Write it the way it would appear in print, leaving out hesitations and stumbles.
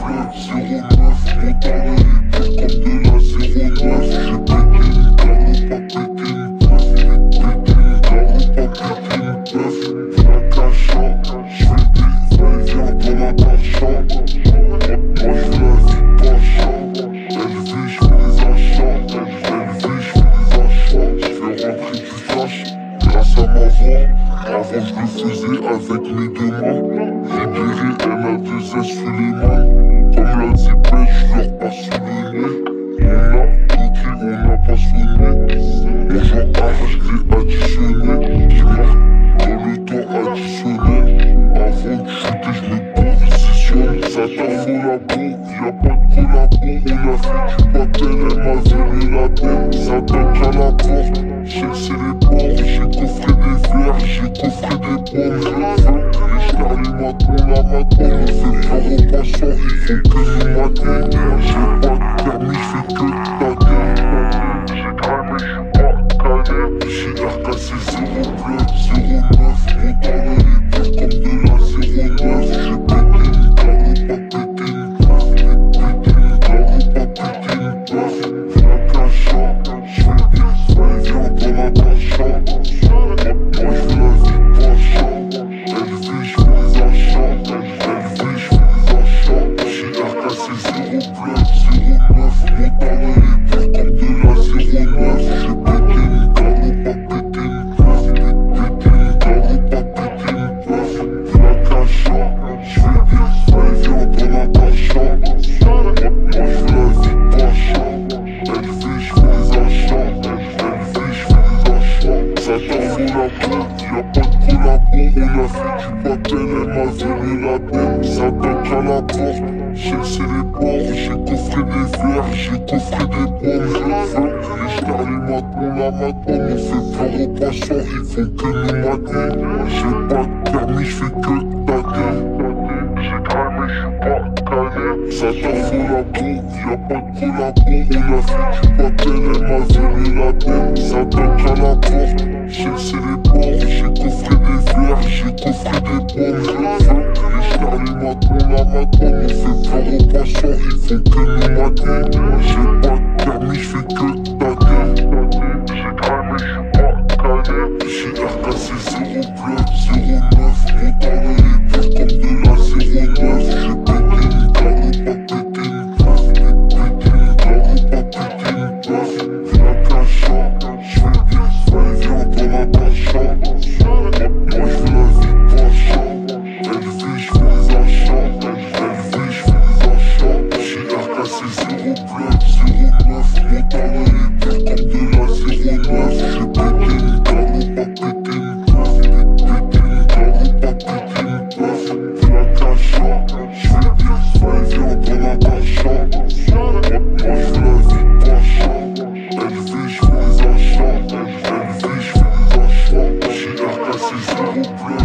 Avant je le faisais avec mes deux mains. Libéré MA2S Suleiman. Comme la zipette, je leur passe sous le nez. On a piqué, on n'a pas sonné. Mon genre arrache, je l'ai additionné. Je marque dans le temps additionnel. Avant de shooter, je me positionne. Ça t'envoie la peau, y'a pas de collabo. On a fait du papel, elle m'a viré la peine. Ça toque à la porte, j'ai c'est les portes. J'ai coffré des verres, j'ai coffré des pommes. Je car les matons, la maton me fait peur aux passants, il faut que nous matent. J'ai pas de permis, j'fais que de taguer. J'ai cramé, j'suis pas calé. J'ai RKC 0 blood, 09. Mon talent est pur comme de la 09. J'ai pété une carreau, pas pété une baffe. Pété une carreau, pas pété une baffe. La cacha, j'fais des viens dans la cacha. Moi j'veux la vie de pacha. Elle vit, j'fais des achats. Elle vit, j'fais des achats. J'ai RKC 0 blood, 09. Mon talent est pur comme de la 09. J'ai pété une carreau, pas pété une baffe. Pété une carreau, pas pété une baffe. La cacha, j'fais des viens dans la cacha. Moi j'veux la vie de pacha. Elle vit, j'fais des achats. Elle vit, j'fais des achats. Ça t'envoie la peau, y'a pas de collabo. On a fait du papel, elle m'a viré la peine. Ça toque à la porte, j'ai c'est les portes. J'ai coffré des verres, j'ai coffré des pommes. Je car les matons, la maton me fait peur aux passants, il faut que nous matent. J'ai pas de permis, j'fais que de taguer. J'ai cramé, j'suis pas calé. Ça t'envoie la peau, y'a pas de collabo. On a fait du papel, elle m'a viré la peine. Ça toque à la porte, j'ai c'est les portes. J'ai coffré des verres, j'ai coffré des pommes. Je car les matons, la maton me fait peur aux passants, il faut que nous matent. J'ai pas de permis, j'fais que de taguer. J'ai cramé, j'suis pas calé. J'ai RKC 0 blood, 09. Mon talent est pur comme de la 09. J'ai pété une carreau, pas pété une baffe. Pété une carreau, pas pété une baffe. La cacha, j'fais des viens dans la cacha. Moi j'veux la vie de pacha. Elle vit, j'fais des achats. Elle vit, j'fais des achats. J'ai RKC 0 blood, 09. Mon talent est pur comme de la 09. J'ai pété une carreau, pas pété une baffe. Pété une carreau, pas pété une baffe. La cacha, j'fais des viens dans la cacha. Moi j'veux la vie de pacha. Elle vit, j'fais des achats. Elle vit, j'fais des achats. J'ai RKC 0 blood.